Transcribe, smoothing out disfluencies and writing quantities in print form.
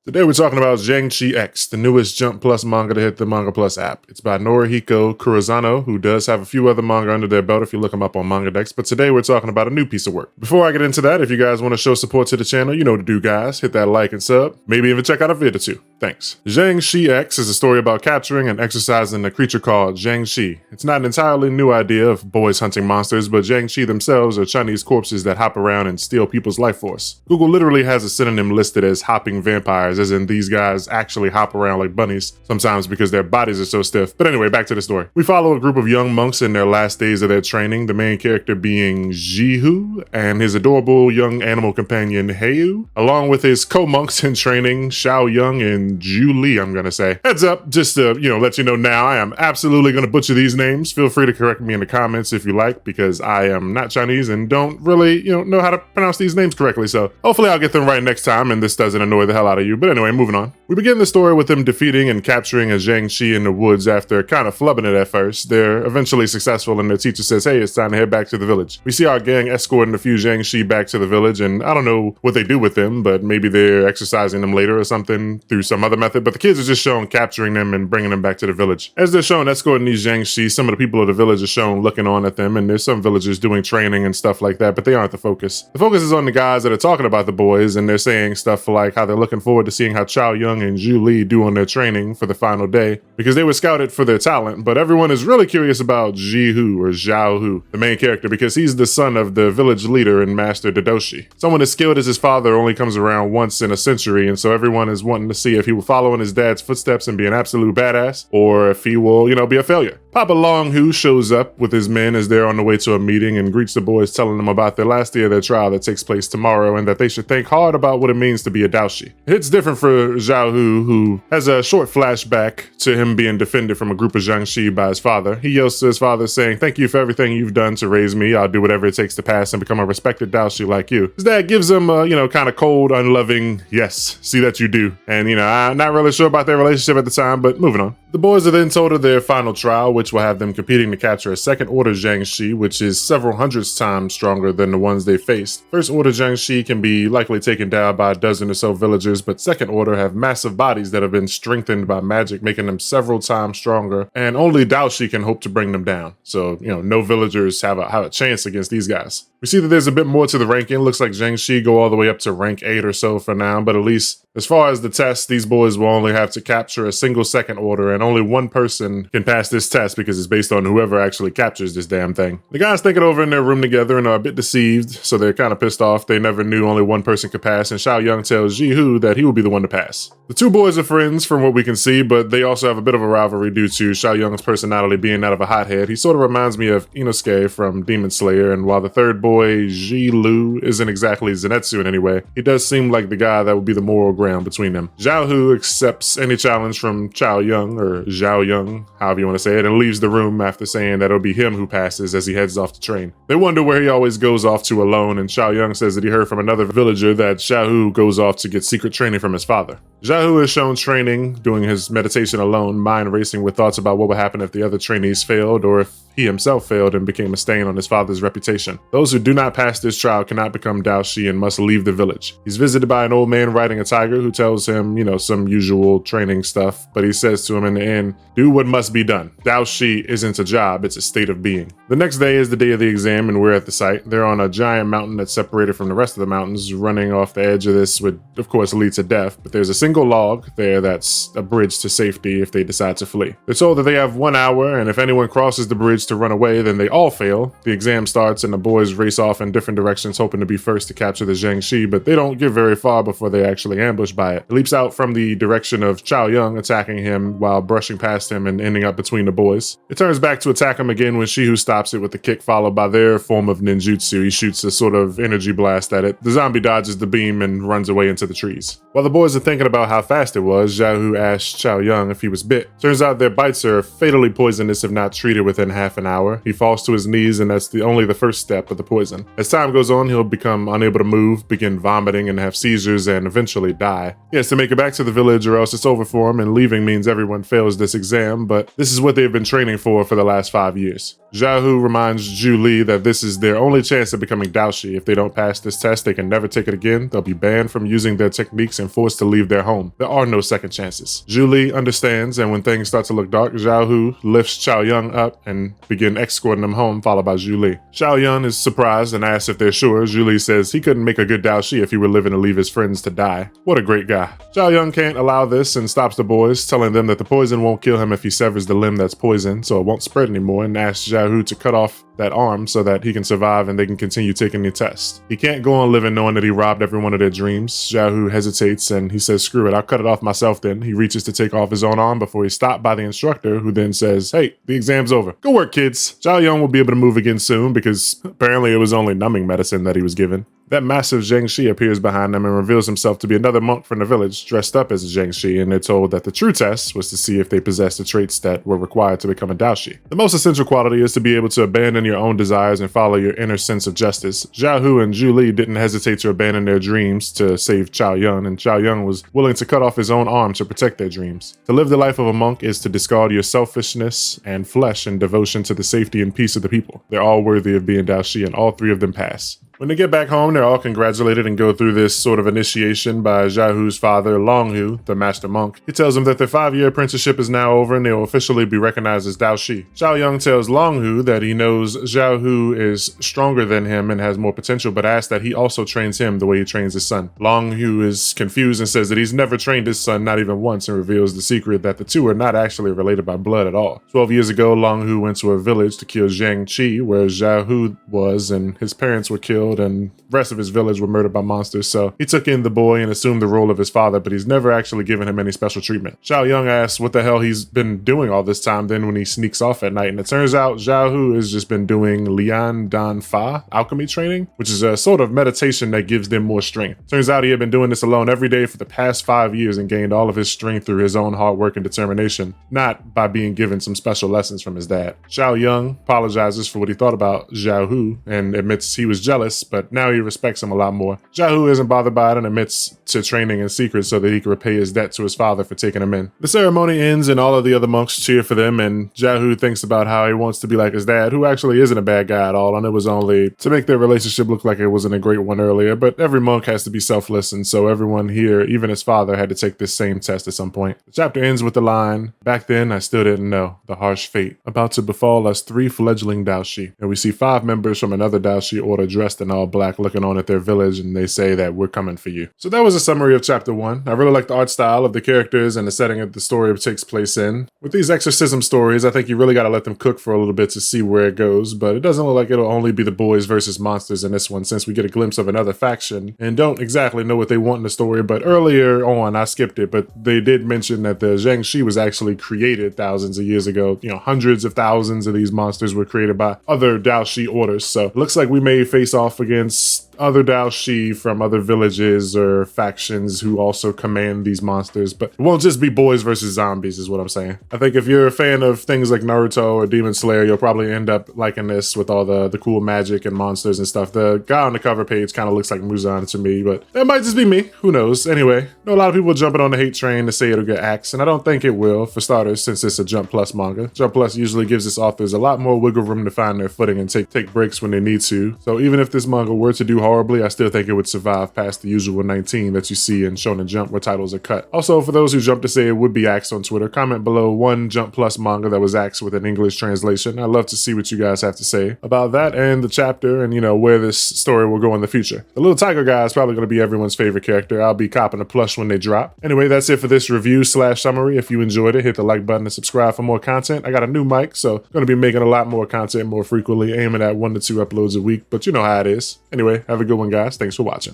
Today we're talking about Jiangshi X, the newest Jump Plus manga to hit the Manga Plus app. It's by Norihiko Kurosano, who does have a few other manga under their belt if you look him up on Manga Dex, but today we're talking about a new piece of work. Before I get into that, if you guys want to show support to the channel, you know what to do, guys. Hit that like and sub. Maybe even check out a vid or two. Thanks. Jiangshi X is a story about capturing and exorcising a creature called Jiangshi. It's not an entirely new idea of boys hunting monsters, but Jiangshi themselves are Chinese corpses that hop around and steal people's life force. Google literally has a synonym listed as hopping vampires, as in these guys actually hop around like bunnies, sometimes because their bodies are so stiff. But anyway, back to the story. We follow a group of young monks in their last days of their training, the main character being Jihu and his adorable young animal companion Heiyu, along with his co-monks in training, Xiaoyang and Julie, I'm gonna say. Heads up, just to, let you know now, I am absolutely gonna butcher these names. Feel free to correct me in the comments if you like, because I am not Chinese and don't really, know how to pronounce these names correctly, so hopefully I'll get them right next time and this doesn't annoy the hell out of you. But anyway, moving on. We begin the story with them defeating and capturing a Jiangshi in the woods after kind of flubbing it at first. They're eventually successful and their teacher says, hey, it's time to head back to the village. We see our gang escorting a few Jiangshi back to the village, and I don't know what they do with them, but maybe they're exercising them later or something through some other method, but the kids are just shown capturing them and bringing them back to the village. As they're shown escorting these Jiangshi, some of the people of the village are shown looking on at them, and there's some villagers doing training and stuff like that, but they aren't the focus. The focus is on the guys that are talking about the boys, and they're saying stuff like how they're looking forward to seeing how Chao Young and Zhu Li do on their training for the final day, because they were scouted for their talent, but everyone is really curious about Jihu or Zhao Hu, the main character, because he's the son of the village leader and master Dadoshi. Someone as skilled as his father only comes around once in a century, and so everyone is wanting to see if he will follow in his dad's footsteps and be an absolute badass, or if he will, be a failure. Papa Long Hu shows up with his men as they're on the way to a meeting and greets the boys, telling them about their last day of their trial that takes place tomorrow and that they should think hard about what it means to be a Daoshi. It's different for Zhao Hu, who has a short flashback to him being defended from a group of Jiangshi by his father. He yells to his father saying, thank you for everything you've done to raise me. I'll do whatever it takes to pass and become a respected Daoshi like you. His dad gives him a, kind of cold, unloving, yes, see that you do. And, I'm not really sure about their relationship at the time, but moving on. The boys are then told of their final trial, which will have them competing to capture a second order Jiangshi, which is several hundreds times stronger than the ones they faced. First order Jiangshi can be likely taken down by a dozen or so villagers, but second order have massive bodies that have been strengthened by magic, making them several times stronger, and only Daoshi can hope to bring them down. So, no villagers have a chance against these guys. We see that there's a bit more to the ranking. Looks like Jiangshi go all the way up to rank 8 or so for now, but at least as far as the test, these boys will only have to capture a single second order, and only one person can pass this test because it's based on whoever actually captures this damn thing. The guys think it over in their room together and are a bit deceived, so they're kind of pissed off. They never knew only one person could pass, and Xiao Young tells Jihu that he will be the one to pass. The two boys are friends from what we can see, but they also have a bit of a rivalry due to Xiao Young's personality being that of a hothead. He sort of reminds me of Inosuke from Demon Slayer, and while the third boy, Ji Lu, isn't exactly Zenitsu in any way, he does seem like the guy that would be the moral ground between them. Zhao Hu accepts any challenge from Chao Young, or Zhao Young, however you want to say it, and leaves the room after saying that it'll be him who passes as he heads off to train. They wonder where he always goes off to alone, and Chao Young says that he heard from another villager that Xiao Hu goes off to get secret training from his father. Zhao Hu is shown training, doing his meditation alone, mind racing with thoughts about what would happen if the other trainees failed, or if he himself failed and became a stain on his father's reputation. Those who do not pass this trial cannot become Daoshi and must leave the village. He's visited by an old man riding a tiger who tells him, some usual training stuff, but he says to him in the end, do what must be done. Daoshi isn't a job, it's a state of being. The next day is the day of the exam and we're at the site. They're on a giant mountain that's separated from the rest of the mountains. Running off the edge of this would, of course, lead to death, but there's a single log there that's a bridge to safety if they decide to flee. They're told that they have 1 hour, and if anyone crosses the bridge to run away, then they all fail. The exam starts and the boys race off in different directions, hoping to be first to capture the Jiangshi, but they don't get very far before they're actually ambushed by it. It leaps out from the direction of Chao Young, attacking him while brushing past him and ending up between the boys. It turns back to attack him again when Shihu stops it with a kick followed by their form of ninjutsu. He shoots a sort of energy blast at it. The zombie dodges the beam and runs away into the trees. While the boys are thinking about how fast it was, Zhao Hu asked Chao Young if he was bit. Turns out their bites are fatally poisonous if not treated within half an hour. He falls to his knees, and that's only the first step of the poison. As time goes on, he'll become unable to move, begin vomiting, and have seizures, and eventually die. He has to make it back to the village or else it's over for him, and leaving means everyone fails this exam, but this is what they've been training for the last 5 years. Xiaohu reminds Zhu Li that this is their only chance of becoming Daoshi. If they don't pass this test, they can never take it again. They'll be banned from using their techniques and forced to leave their home. There are no second chances. Zhu Li understands, and when things start to look dark, Xiaohu lifts Chao Yun up and begin escorting him home, followed by Zhu Li. Chao Yun is surprised and asks if they're sure. Zhu Li says he couldn't make a good Daoshi if he were living to leave his friends to die. What a great guy. Chao Yun can't allow this and stops the boys, telling them that the poison won't kill him if he severs the limb that's poisoned, so it won't spread anymore, and asks Xiaohu to cut off that arm so that he can survive and they can continue taking the test. He can't go on living knowing that he robbed every one of their dreams. Xiaohu hesitates and he says, screw it, I'll cut it off myself then. He reaches to take off his own arm before he's stopped by the instructor, who then says, hey, the exam's over. Go work, kids. Chao Yun will be able to move again soon because apparently it was only numbing medicine that he was given. That massive Jiangshi appears behind them and reveals himself to be another monk from the village dressed up as a Jiangshi, and they're told that the true test was to see if they possessed the traits that were required to become a Daoshi. The most essential quality is to be able to abandon your own desires and follow your inner sense of justice. Xiaohu and Zhu Li didn't hesitate to abandon their dreams to save Chao Yun, and Chao Yun was willing to cut off his own arm to protect their dreams. To live the life of a monk is to discard your selfishness and flesh in devotion to the safety and peace of the people. They're all worthy of being Daoshi, and all three of them pass. When they get back home, they're all congratulated and go through this sort of initiation by Xiaohu's father, Longhu, the master monk. He tells them that their 5-year apprenticeship is now over and they will officially be recognized as Daoshi. Chao Yun tells Longhu that he knows Xiaohu is stronger than him and has more potential, but asks that he also trains him the way he trains his son. Longhu is confused and says that he's never trained his son, not even once, and reveals the secret that the two are not actually related by blood at all. 12 years ago, Longhu went to a village to kill Jiangshi, where Xiaohu was, and his parents were killed and the rest of his village were murdered by monsters, so he took in the boy and assumed the role of his father, but he's never actually given him any special treatment. Chao Yun asks what the hell he's been doing all this time then when he sneaks off at night, and it turns out Xiaohu has just been doing Lian Dan Fa alchemy training, which is a sort of meditation that gives them more strength. Turns out he had been doing this alone every day for the past 5 years and gained all of his strength through his own hard work and determination, not by being given some special lessons from his dad. Chao Yun apologizes for what he thought about Xiaohu and admits he was jealous, but now he respects him a lot more. Xiaohu isn't bothered by it and admits to training in secret so that he can repay his debt to his father for taking him in. The ceremony ends and all of the other monks cheer for them, and Xiaohu thinks about how he wants to be like his dad, who actually isn't a bad guy at all, and it was only to make their relationship look like it wasn't a great one earlier, but every monk has to be selfless, and so everyone here, even his father, had to take this same test at some point. The chapter ends with the line, "Back then I still didn't know the harsh fate about to befall us 3 fledgling Daoshi," and we see 5 members from another Daoshi order dressed in all black looking on at their village, and they say that we're coming for you. So that was a summary of chapter 1. I really like the art style of the characters and the setting that the story takes place in. With these exorcism stories, I think you really got to let them cook for a little bit to see where it goes, but it doesn't look like it'll only be the boys versus monsters in this one, since we get a glimpse of another faction and don't exactly know what they want in the story. But earlier on, I skipped it, but they did mention that the Jiangshi was actually created thousands of years ago. You know, hundreds of thousands of these monsters were created by other Daoshi orders, so it looks like we may face off against other Daoshi from other villages or factions who also command these monsters, but it won't just be boys versus zombies is what I'm saying. I think if you're a fan of things like Naruto or Demon Slayer, you'll probably end up liking this with all the cool magic and monsters and stuff. The guy on the cover page kind of looks like Muzan to me, but that might just be me. Who knows? Anyway, I know a lot of people jumping on the hate train to say it'll get axed, and I don't think it will, for starters, since it's a Jump Plus manga. Jump Plus usually gives its authors a lot more wiggle room to find their footing and take breaks when they need to. So even if this manga were to do horribly, I still think it would survive past the usual 19 that you see in Shonen Jump where titles are cut. Also, for those who jump to say it would be axed on Twitter, comment below one Jump Plus manga that was axed with an English translation. I'd love to see what you guys have to say about that and the chapter and, you know, where this story will go in the future. The little tiger guy is probably going to be everyone's favorite character. I'll be copping a plush when they drop. Anyway, that's it for this review/summary. If you enjoyed it, hit the like button and subscribe for more content. I got a new mic, so I'm going to be making a lot more content more frequently, aiming at 1 to 2 uploads a week, but you know how it is. Anyway, have a good one, guys. Thanks for watching.